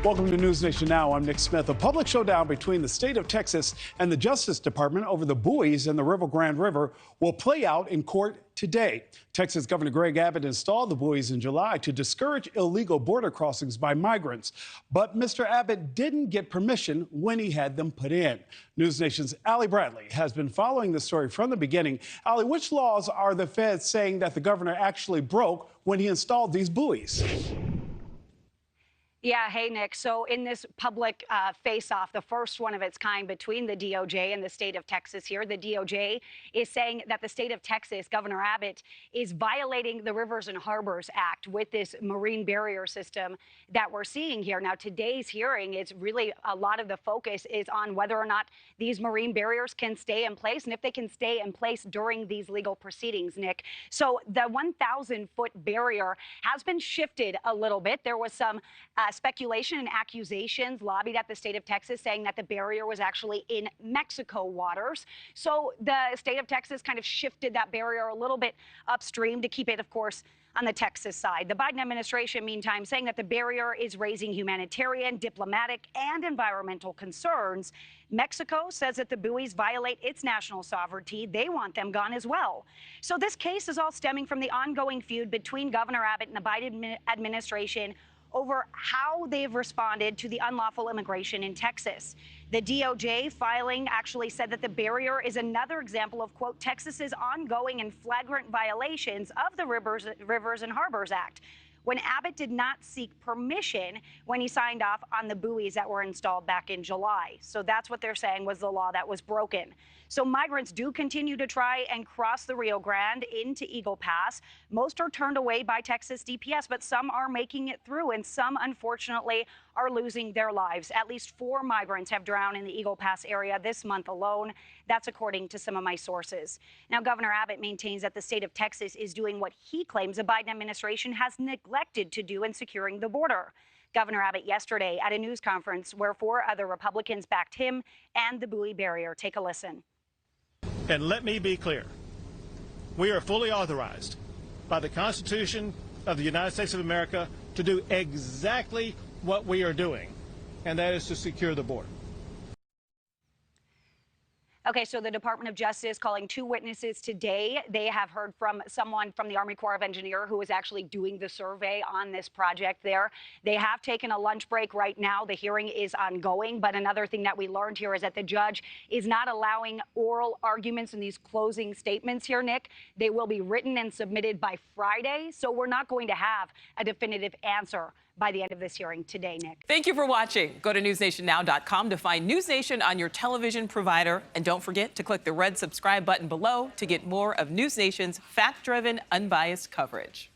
Welcome to NewsNation Now. I'm Nick Smith. A public showdown between the state of Texas and the Justice Department over the buoys in the Rio Grande River will play out in court today. Texas Governor Greg Abbott installed the buoys in July to discourage illegal border crossings by migrants. But Mr. Abbott didn't get permission when he had them put in. NewsNation's Allie Bradley has been following the story from the beginning. Allie, which laws are the feds saying that the governor actually broke when he installed these buoys? Yeah, hey, Nick. So in this public face-off, the first one of its kind between the DOJ and the state of Texas here, the DOJ is saying that the state of Texas, Governor Abbott, is violating the Rivers and Harbors Act with this marine barrier system that we're seeing here. Now, today's hearing is really a lot of the focus is on whether or not these marine barriers can stay in place and if they can stay in place during these legal proceedings, Nick. So the 1,000-foot barrier has been shifted a little bit. There was some speculation and accusations lobbied at the state of Texas saying that the barrier was actually in Mexico waters. So the state of Texas kind of shifted that barrier a little bit upstream to keep it, of course, on the Texas side. The Biden administration, meantime, saying that the barrier is raising humanitarian, diplomatic, and environmental concerns. Mexico says that the buoys violate its national sovereignty. They want them gone as well. So this case is all stemming from the ongoing feud between Governor Abbott and the Biden administration over how they've responded to the unlawful immigration in Texas. The DOJ filing actually said that the barrier is another example of, quote, Texas's ongoing and flagrant violations of the Rivers and Harbors Act, when Abbott did not seek permission when he signed off on the buoys that were installed back in July. So that's what they're saying was the law that was broken. So migrants do continue to try and cross the Rio Grande into Eagle Pass. Most are turned away by Texas DPS, but some are making it through, and some, unfortunately, are losing their lives. At least 4 migrants have drowned in the Eagle Pass area this month alone. That's according to some of my sources. Now, Governor Abbott maintains that the state of Texas is doing what he claims the Biden administration has neglected to do in securing the border. Governor Abbott yesterday at a news conference where 4 other Republicans backed him and the buoy barrier. Take a listen. And let me be clear. We are fully authorized by the Constitution of the United States of America to do exactly what we are doing, and that is to secure the border. Okay, so the Department of Justice calling 2 witnesses today. They have heard from someone from the Army Corps of Engineers who is actually doing the survey on this project there. They have taken a lunch break right now. The hearing is ongoing. But another thing that we learned here is that the judge is not allowing oral arguments in these closing statements here, Nick. They will be written and submitted by Friday. So we're not going to have a definitive answer by the end of this hearing today, Nick. Thank you for watching. Go to newsnationnow.com to find NewsNation on your television provider. And don't forget to click the red subscribe button below to get more of NewsNation's fact-driven, unbiased coverage.